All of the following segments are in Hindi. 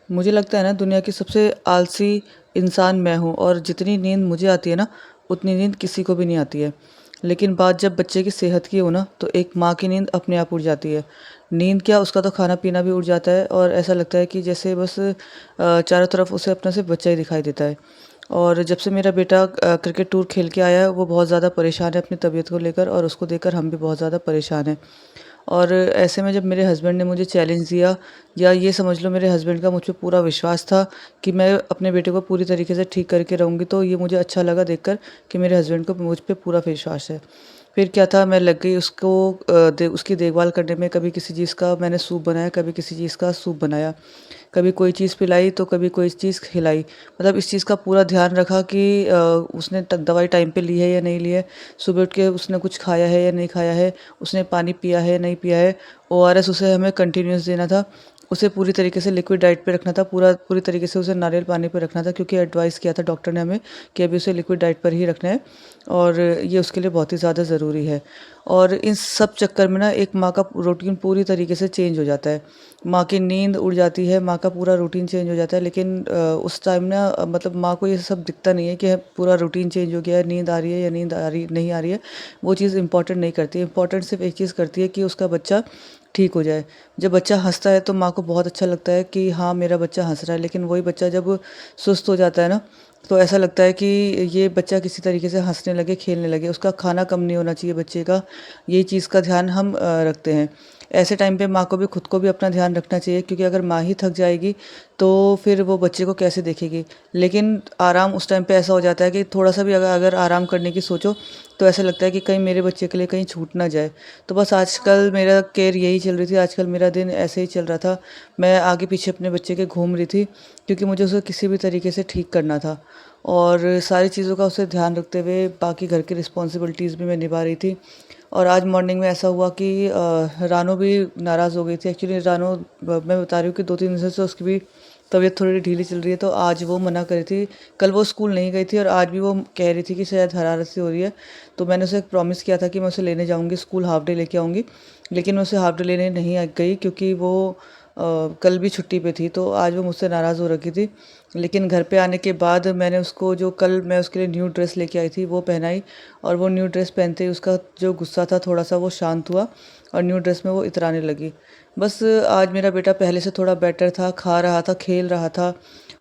मुझे लगता है ना दुनिया की सबसे आलसी इंसान मैं हूँ और जितनी नींद मुझे आती है ना उतनी नींद किसी को भी नहीं आती है। लेकिन बात जब बच्चे की सेहत की हो ना तो एक माँ की नींद अपने आप उड़ जाती है। नींद क्या उसका तो खाना-पीना भी उड़ जाता है और ऐसा लगता है कि जैसे बस चारों तरफ उसे अपना सिर्फ़ बच्चा ही दिखाई देता है। और जब से मेरा बेटा क्रिकेट टूर खेल के आया है वो बहुत ज़्यादा परेशान है अपनी तबीयत को लेकर और उसको देखकर हम भी बहुत ज़्यादा परेशान हैं। और ऐसे में जब मेरे हस्बैंड ने मुझे चैलेंज दिया या ये समझ लो मेरे हस्बैंड का मुझ पे पूरा विश्वास था कि मैं अपने बेटे को पूरी तरीके से ठीक करके रहूँगी, तो ये मुझे अच्छा लगा देखकर कि मेरे हस्बैंड को मुझ पे पूरा विश्वास है। फिर क्या था, मैं लग गई उसको उसकी देखभाल करने में। कभी किसी चीज़ का मैंने सूप बनाया, कभी किसी चीज़ का सूप बनाया। कभी कोई चीज़ पिलाई तो कभी कोई चीज़ खिलाई। मतलब इस चीज़ का पूरा ध्यान रखा कि उसने दवाई टाइम पे ली है या नहीं ली है, सुबह उठ के उसने कुछ खाया है या नहीं खाया है, उसने पानी पिया है या नहीं पिया है। ओआरएस उसे हमें कंटिन्यूअस देना था। उसे पूरी तरीके से लिक्विड डाइट पे रखना था, पूरी तरीके से उसे नारियल पानी पे रखना था, क्योंकि एडवाइस किया था डॉक्टर ने हमें कि अभी उसे लिक्विड डाइट पर ही रखना है और ये उसके लिए बहुत ही ज़्यादा ज़रूरी है। और इन सब चक्कर में ना एक माँ का रूटीन पूरी तरीके से चेंज हो जाता है। माँ की नींद उड़ जाती है, माँ का पूरा रूटीन चेंज हो जाता है। लेकिन उस टाइम ना मतलब माँ को ये सब दिखता नहीं है कि पूरा रूटीन चेंज हो गया है, नींद आ रही है या नींद आ रही नहीं आ रही है। वो चीज़ इम्पोर्टेंट नहीं करती है। इम्पोर्टेंट सिर्फ़ एक चीज़ करती है कि उसका बच्चा ठीक हो जाए। जब बच्चा हँसता है तो माँ को बहुत अच्छा लगता है कि हाँ, मेरा बच्चा हँस रहा है। लेकिन वही बच्चा जब सुस्त हो जाता है ना, तो ऐसा लगता है कि ये बच्चा किसी तरीके से हँसने लगे, खेलने लगे। उसका खाना कम नहीं होना चाहिए बच्चे का, यही चीज़ का ध्यान हम रखते हैं। ऐसे टाइम पे माँ को भी खुद को भी अपना ध्यान रखना चाहिए, क्योंकि अगर माँ ही थक जाएगी तो फिर वो बच्चे को कैसे देखेगी। लेकिन आराम उस टाइम पे ऐसा हो जाता है कि थोड़ा-सा भी अगर अगर आराम करने की सोचो तो ऐसा लगता है कि कहीं मेरे बच्चे के लिए कहीं छूट ना जाए। तो बस आजकल मेरा केयर यही चल रही थी, आजकल मेरा दिन ऐसे ही चल रहा था। मैं आगे-पीछे अपने बच्चे के घूम रही थी, क्योंकि मुझे उसे किसी भी तरीके से ठीक करना था और सारी चीज़ों का उसे ध्यान रखते हुए बाकी घर की रिस्पॉन्सिबिलिटीज़ भी मैं निभा रही थी। और आज मॉर्निंग में ऐसा हुआ कि रानो भी नाराज़ हो गई थी। एक्चुअली रानो मैं बता रही हूँ कि 2-3 दिन से उसकी भी तबीयत थोड़ी ढीली चल रही है, तो आज वो मना कर रही थी। कल वो स्कूल नहीं गई थी और आज भी वो कह रही थी कि शायद हरारत सी हो रही है। तो मैंने उसे प्रॉमिस किया था कि मैं उसे लेने जाऊँगी स्कूल, हाफ डे लेके आऊँगी। लेकिन मैं उसे हाफ डे लेने नहीं गई, क्योंकि वो कल भी छुट्टी पे थी, तो आज वो मुझसे नाराज़ हो रखी थी। लेकिन घर पे आने के बाद मैंने उसको जो कल मैं उसके लिए न्यू ड्रेस लेके आई थी वो पहनाई और वो न्यू ड्रेस पहनते ही उसका जो गुस्सा था थोड़ा-सा वो शांत हुआ और न्यू ड्रेस में वो इतराने लगी। बस आज मेरा बेटा पहले से थोड़ा बेटर था, खा रहा था, खेल रहा था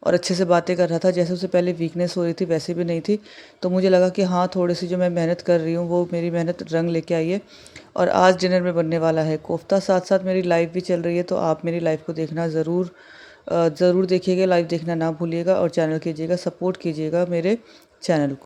और अच्छे से बातें कर रहा था। जैसे उसे पहले वीकनेस हो रही थी वैसे भी नहीं थी। तो मुझे लगा कि हाँ, थोड़ी-सी जो मैं मेहनत कर रही हूँ वो मेरी मेहनत रंग लेके आई है। और आज डिनर में बनने वाला है कोफ्ता, साथ-साथ मेरी लाइव भी चल रही है, तो आप मेरी लाइव को देखना ज़रूर देखिएगा, लाइव देखना ना भूलिएगा और चैनल कीजिएगा, सपोर्ट कीजिएगा मेरे चैनल को।